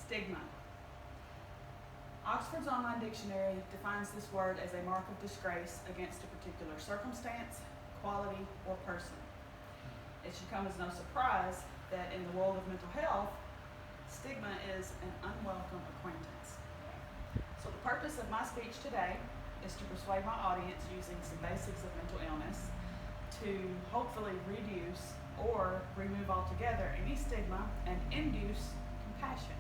Stigma. Oxford's online dictionary defines this word as a mark of disgrace against a particular circumstance, quality, or person. It should come as no surprise that in the world of mental health, stigma is an unwelcome acquaintance. So the purpose of my speech today is to persuade my audience using some basics of mental illness to hopefully reduce or remove altogether any stigma and induce compassion.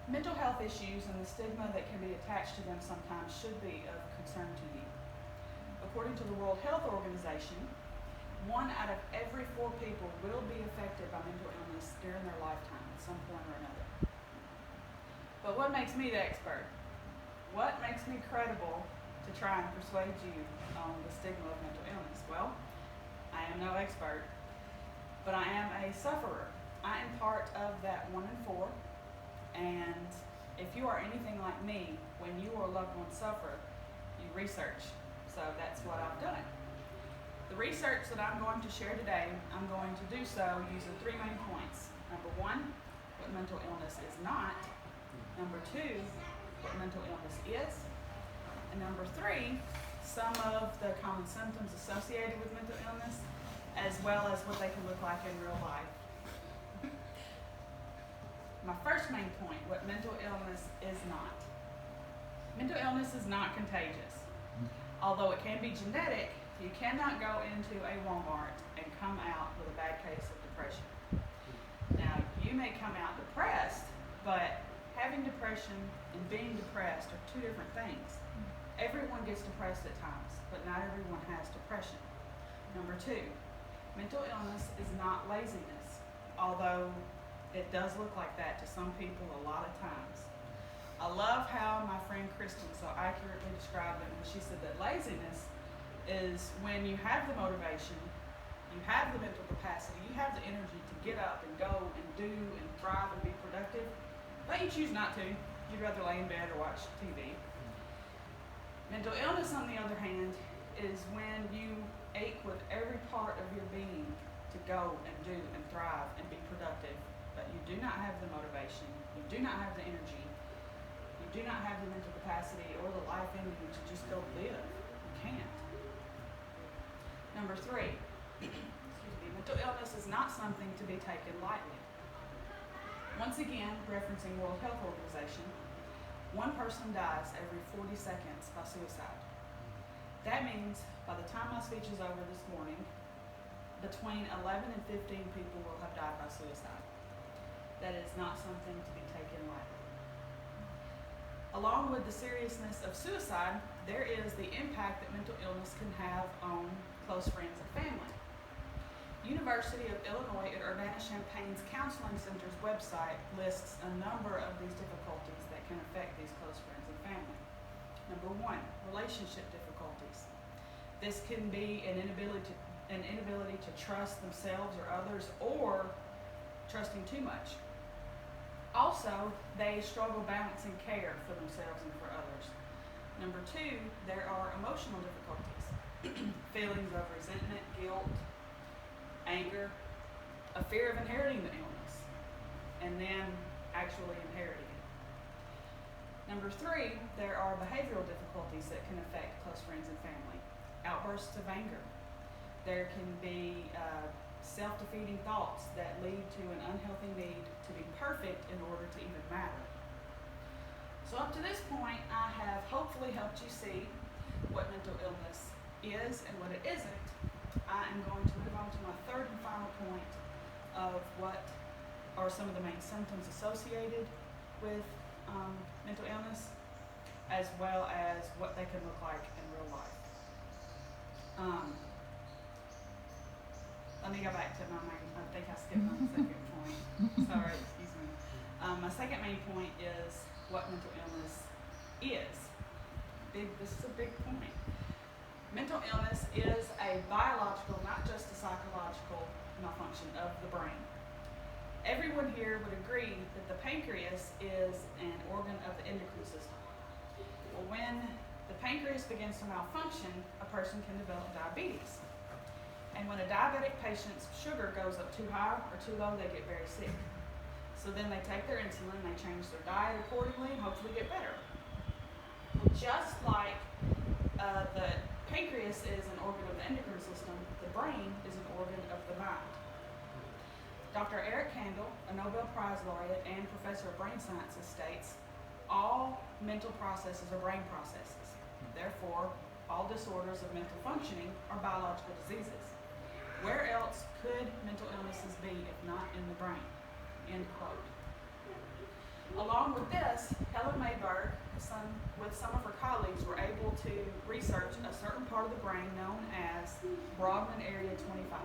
Mental health issues and the stigma that can be attached to them sometimes should be of concern to you. According to the World Health Organization, 1 out of every 4 people will be affected by mental illness during their lifetime at some point or another. But what makes me the expert? What makes me credible to try and persuade you on the stigma of mental illness? Well, I am no expert, but I am a sufferer. I am part of that 1 in 4. And if you are anything like me, when you or a loved one suffer, you research. So that's what I've done. The research that I'm going to share today, I'm going to do so using 3 main points. Number 1, what mental illness is not. Number 2, what mental illness is. And number 3, some of the common symptoms associated with mental illness, as well as what they can look like in real life. My first main point, what mental illness is not. Mental illness is not contagious. Although it can be genetic, you cannot go into a Walmart and come out with a bad case of depression. Now, you may come out depressed, but having depression and being depressed are 2 different things. Everyone gets depressed at times, but not everyone has depression. Number 2, mental illness is not laziness, although it does look like that to some people a lot of times. I love how my friend Kristen so accurately described it when she said that laziness is when you have the motivation, you have the mental capacity, you have the energy to get up and go and do and thrive and be productive, but you choose not to. You'd rather lay in bed or watch TV. Mental illness, on the other hand, is when you ache with every part of your being to go and do and thrive and be productive, but you do not have the motivation, you do not have the energy, you do not have the mental capacity or the life in you to just go live. You can't. Number 3, mental illness is not something to be taken lightly. Once again, referencing World Health Organization, 1 person dies every 40 seconds by suicide. That means by the time my speech is over this morning, between 11 and 15 people will have died by suicide. That is not something to be taken lightly. Along with the seriousness of suicide, there is the impact that mental illness can have on close friends and family. University of Illinois at Urbana-Champaign's Counseling Center's website lists a number of these difficulties that can affect these close friends and family. Number 1, relationship difficulties. This can be an inability to trust themselves or others, or trusting too much. Also, they struggle balancing care for themselves and for others. Number 2, there are emotional difficulties. Feelings of resentment, guilt, anger, a fear of inheriting the illness, and then actually inheriting it. Number 3, there are behavioral difficulties that can affect close friends and family. Outbursts of anger. There can be self-defeating thoughts that lead to an unhealthy need to be perfect in order to even matter. So up to this point, I have hopefully helped you see what mental illness is and what it isn't. I am going to move on to my 3rd and final point of what are some of the main symptoms associated with mental illness, as well as what they can look like in real life. Let me go back to my main, I think I skipped on the 2nd point. Sorry, excuse me. My 2nd main point is what mental illness is. This is a big point. Mental illness is a biological, not just a psychological malfunction of the brain. Everyone here would agree that the pancreas is an organ of the endocrine system. Well, when the pancreas begins to malfunction, a person can develop diabetes. And when a diabetic patient's sugar goes up too high or too low, they get very sick. So then they take their insulin, they change their diet accordingly, and hopefully get better. Well, just like the pancreas is an organ of the endocrine system, the brain is an organ of the mind. Dr. Eric Kandel, a Nobel Prize laureate and professor of brain sciences, states, all mental processes are brain processes. Therefore, all disorders of mental functioning are biological diseases. Where else could mental illnesses be if not in the brain? End quote. Along with this, Helen Mayberg, with some of her colleagues, were able to research a certain part of the brain known as Brodmann Area 25.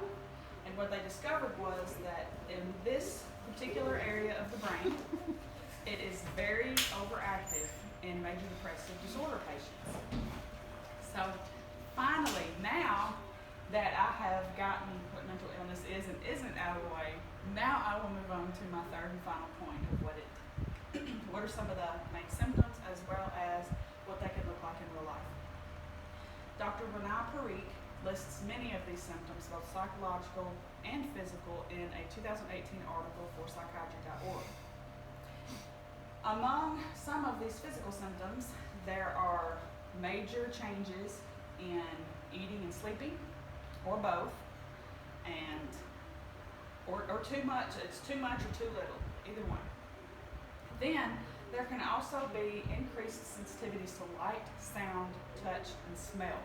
And what they discovered was that in this particular area of the brain, it is very overactive in major depressive disorder patients. So finally, now that I have gotten what mental illness is and isn't out of the way, now I will move on to my third and final point of what are some of the main symptoms as well as what they can look like in real life. Dr. Renee Parikh lists many of these symptoms, both psychological and physical, in a 2018 article for psychiatry.org. Among some of these physical symptoms, there are major changes in eating and sleeping, or both, and or too much, it's too much or too little, either one. Then there can also be increased sensitivities to light, sound, touch, and smell.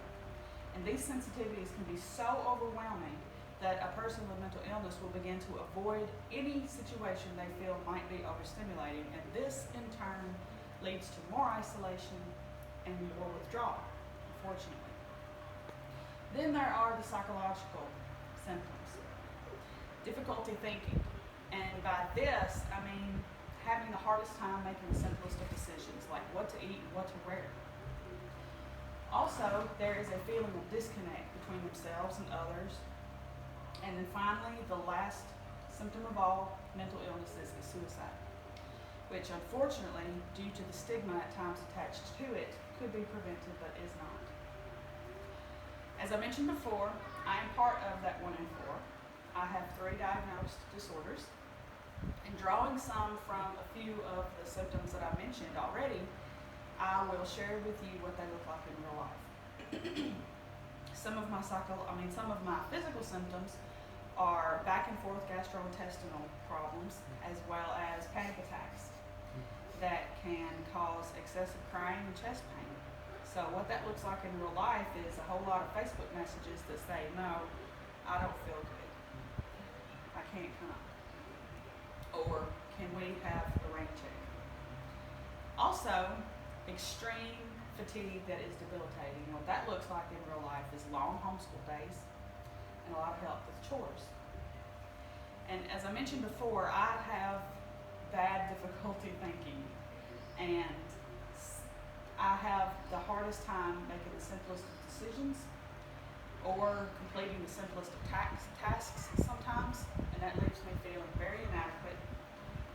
And these sensitivities can be so overwhelming that a person with mental illness will begin to avoid any situation they feel might be overstimulating, and this in turn leads to more isolation and more withdrawal, unfortunately. Then there are the psychological symptoms. Difficulty thinking, and by this I mean having the hardest time making the simplest of decisions, like what to eat and what to wear. Also, there is a feeling of disconnect between themselves and others. And then finally, the last symptom of all mental illnesses is suicide, which unfortunately, due to the stigma at times attached to it, could be prevented but is not. As I mentioned before, I am part of that 1 in 4. I have 3 diagnosed disorders, and drawing some from a few of the symptoms that I mentioned already, I will share with you what they look like in real life. Some of my physical symptoms are back and forth gastrointestinal problems, as well as panic attacks that can cause excessive crying and chest pain. So what that looks like in real life is a whole lot of Facebook messages that say, no, I don't feel good. I can't come. Or can we have the rain check? Also, extreme fatigue that is debilitating. What that looks like in real life is long homeschool days and a lot of help with chores. And as I mentioned before, I have bad difficulty thinking, and I have the hardest time making the simplest of decisions or completing the simplest of tasks sometimes, and that leaves me feeling very inadequate.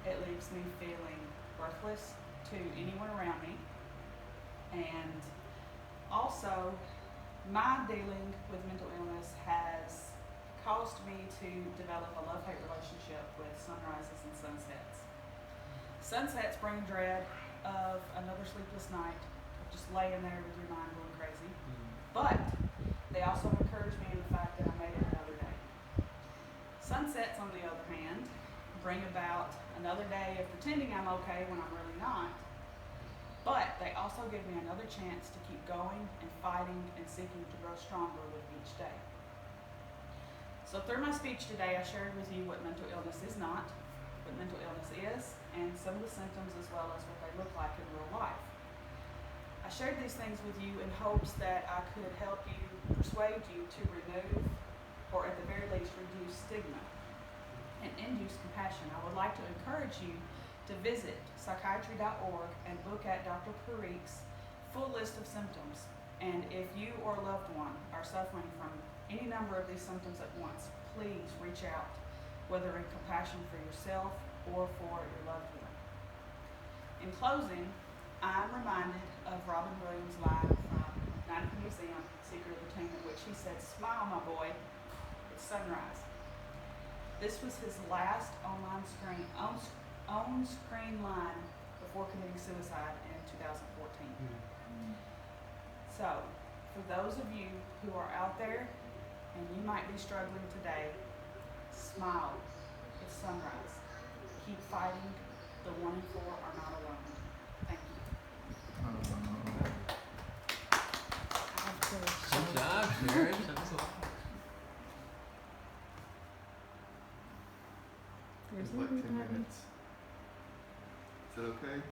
It leaves me feeling worthless to anyone around me. And also, my dealing with mental illness has caused me to develop a love-hate relationship with sunrises and sunsets. Sunsets bring dread of another sleepless night, of just laying there with your mind going crazy. But they also encourage me in the fact that I made it another day. Sunsets, on the other hand, bring about another day of pretending I'm okay when I'm really not. But they also give me another chance to keep going and fighting and seeking to grow stronger with each day. So through my speech today, I shared with you what mental illness is not, what mental illness is, and some of the symptoms as well as what they look like in real life. I shared these things with you in hopes that I could help you, persuade you to remove, or at the very least reduce stigma and induce compassion. I would like to encourage you to visit psychiatry.org and look at Dr. Parikh's full list of symptoms. And if you or a loved one are suffering from any number of these symptoms at once, please reach out, whether in compassion for yourself or for your loved one. In closing, I'm reminded of Robin Williams' line from Night at the Museum, Secret of the Tomb, in which he said, "Smile, my boy, it's sunrise." This was his last own screen line before committing suicide in 2014. So, for those of you who are out there and you might be struggling today, smile. It's sunrise. Keep fighting. The 1 in 4 are not alone. Thank you. Good job, Sherry.